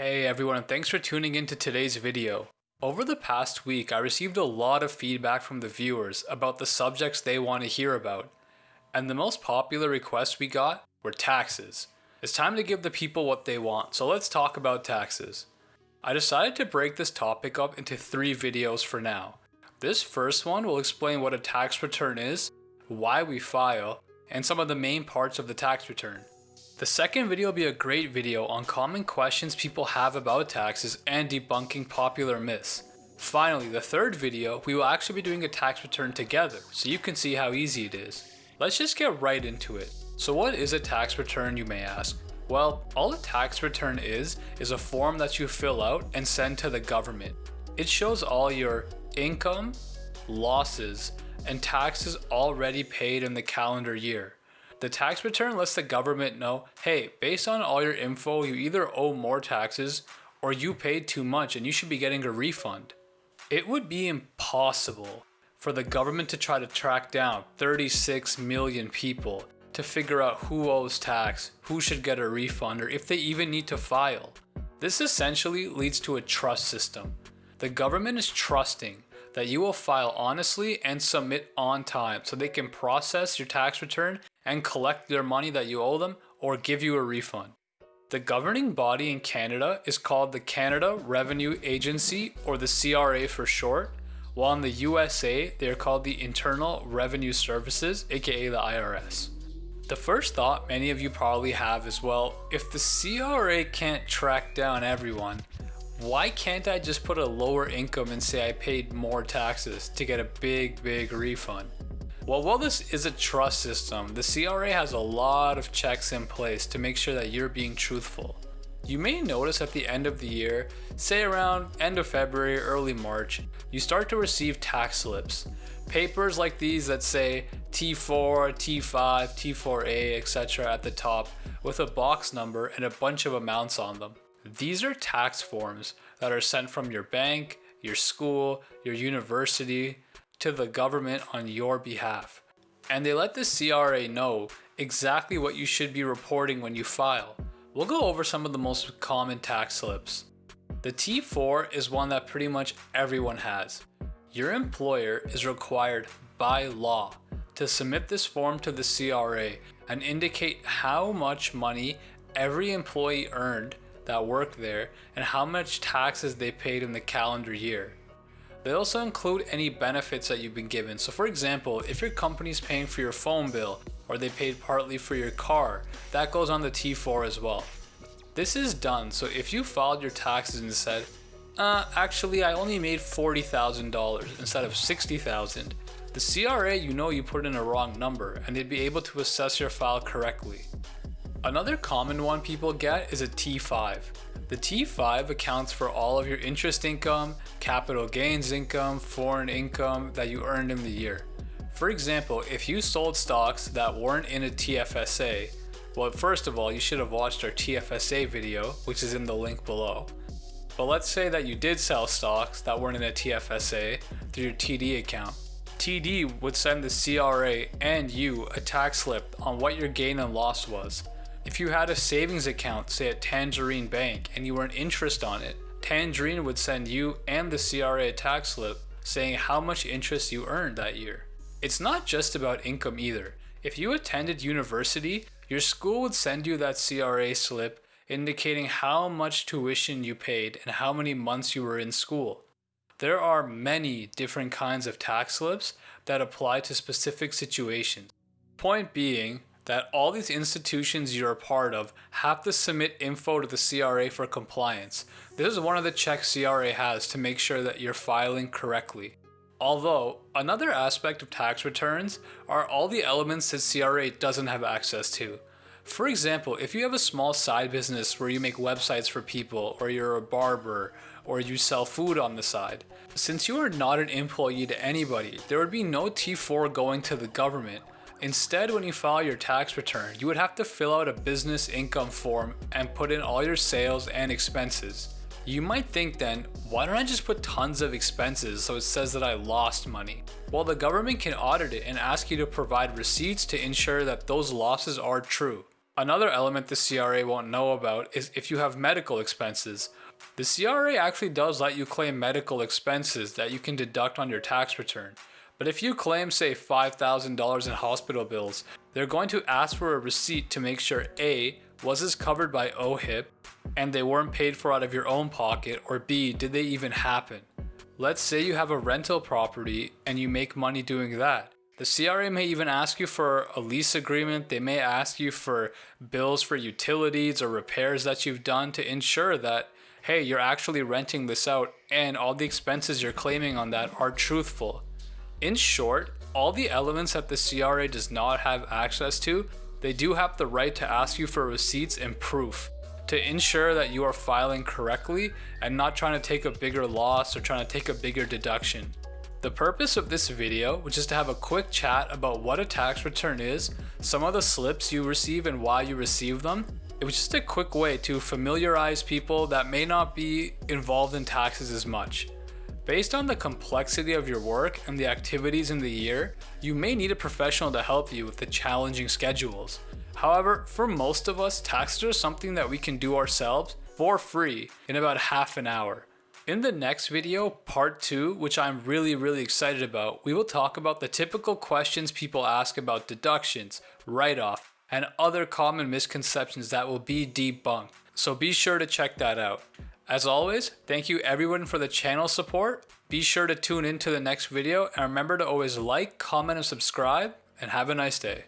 Hey everyone, and thanks for tuning in to today's video. Over the past week, I received a lot of feedback from the viewers about the subjects they want to hear about. And the most popular requests we got were taxes. It's time to give the people what they want, so let's talk about taxes. I decided to break this topic up into 3 videos for now. This first one will explain what a tax return is, why we file, and some of the main parts of the tax return. The second video will be a great video on common questions people have about taxes and debunking popular myths. Finally, the third video, we will actually be doing a tax return together, so you can see how easy it is. Let's just get right into it. So what is a tax return, you may ask? Well, all a tax return is a form that you fill out and send to the government. It shows all your income, losses, and taxes already paid in the calendar year. The tax return lets the government know, hey, based on all your info, you either owe more taxes or you paid too much and you should be getting a refund. It would be impossible for the government to try to track down 36 million people to figure out who owes tax, who should get a refund, or if they even need to file. This essentially leads to a trust system. The government is trusting that you will file honestly and submit on time so they can process your tax return and collect their money that you owe them or give you a refund. The governing body in Canada is called the Canada Revenue Agency, or the CRA for short, while in the USA they are called the Internal Revenue Services, aka the IRS. The first thought many of you probably have is, well, if the CRA can't track down everyone, why can't I just put a lower income and say I paid more taxes to get a big refund? Well, while this is a trust system, the CRA has a lot of checks in place to make sure that you're being truthful. You may notice at the end of the year, say around end of February, early March, you start to receive tax slips. Papers like these that say T4, T5, T4A, etc. at the top with a box number and a bunch of amounts on them. These are tax forms that are sent from your bank, your school, your university, to the government on your behalf. And they let the CRA know exactly what you should be reporting when you file. We'll go over some of the most common tax slips. The T4 is one that pretty much everyone has. Your employer is required by law to submit this form to the CRA and indicate how much money every employee earned that worked there and how much taxes they paid in the calendar year. They also include any benefits that you've been given. So for example, if your company's paying for your phone bill or they paid partly for your car, that goes on the T4 as well. This is done so if you filed your taxes and said, actually I only made $40,000 instead of $60,000, the CRA, you put in a wrong number and they'd be able to assess your file correctly. Another common one people get is a T5. The T5 accounts for all of your interest income, capital gains income, foreign income that you earned in the year. For example, if you sold stocks that weren't in a TFSA, well, first of all, you should have watched our TFSA video, which is in the link below. But let's say that you did sell stocks that weren't in a TFSA through your TD account. TD would send the CRA and you a tax slip on what your gain and loss was. If you had a savings account, say at Tangerine Bank, and you earned interest on it, Tangerine would send you and the CRA a tax slip saying how much interest you earned that year. It's not just about income either. If you attended university, your school would send you that CRA slip indicating how much tuition you paid and how many months you were in school. There are many different kinds of tax slips that apply to specific situations. Point being, that all these institutions you're a part of have to submit info to the CRA for compliance. This is one of the checks CRA has to make sure that you're filing correctly. Although, another aspect of tax returns are all the elements that CRA doesn't have access to. For example, if you have a small side business where you make websites for people, or you're a barber, or you sell food on the side, since you are not an employee to anybody, there would be no T4 going to the government. Instead, when you file your tax return, you would have to fill out a business income form and put in all your sales and expenses. You might think then, why don't I just put tons of expenses so it says that I lost money? Well, the government can audit it and ask you to provide receipts to ensure that those losses are true. Another element the CRA won't know about is if you have medical expenses. The CRA actually does let you claim medical expenses that you can deduct on your tax return. But if you claim, say, $5,000 in hospital bills, they're going to ask for a receipt to make sure A, was this covered by OHIP, and they weren't paid for out of your own pocket, or B, did they even happen? Let's say you have a rental property and you make money doing that. The CRA may even ask you for a lease agreement. They may ask you for bills for utilities or repairs that you've done to ensure that, hey, you're actually renting this out and all the expenses you're claiming on that are truthful. In short, all the elements that the CRA does not have access to, they do have the right to ask you for receipts and proof to ensure that you are filing correctly and not trying to take a bigger loss or trying to take a bigger deduction. The purpose of this video was just to have a quick chat about what a tax return is, some of the slips you receive and why you receive them. It was just a quick way to familiarize people that may not be involved in taxes as much. Based on the complexity of your work and the activities in the year, you may need a professional to help you with the challenging schedules. However, for most of us, taxes are something that we can do ourselves for free in about half an hour. In the next video, part 2, which I'm really excited about, we will talk about the typical questions people ask about deductions, write-off, and other common misconceptions that will be debunked. So be sure to check that out. As always, thank you everyone for the channel support. Be sure to tune in to the next video and remember to always like, comment, and subscribe, and have a nice day.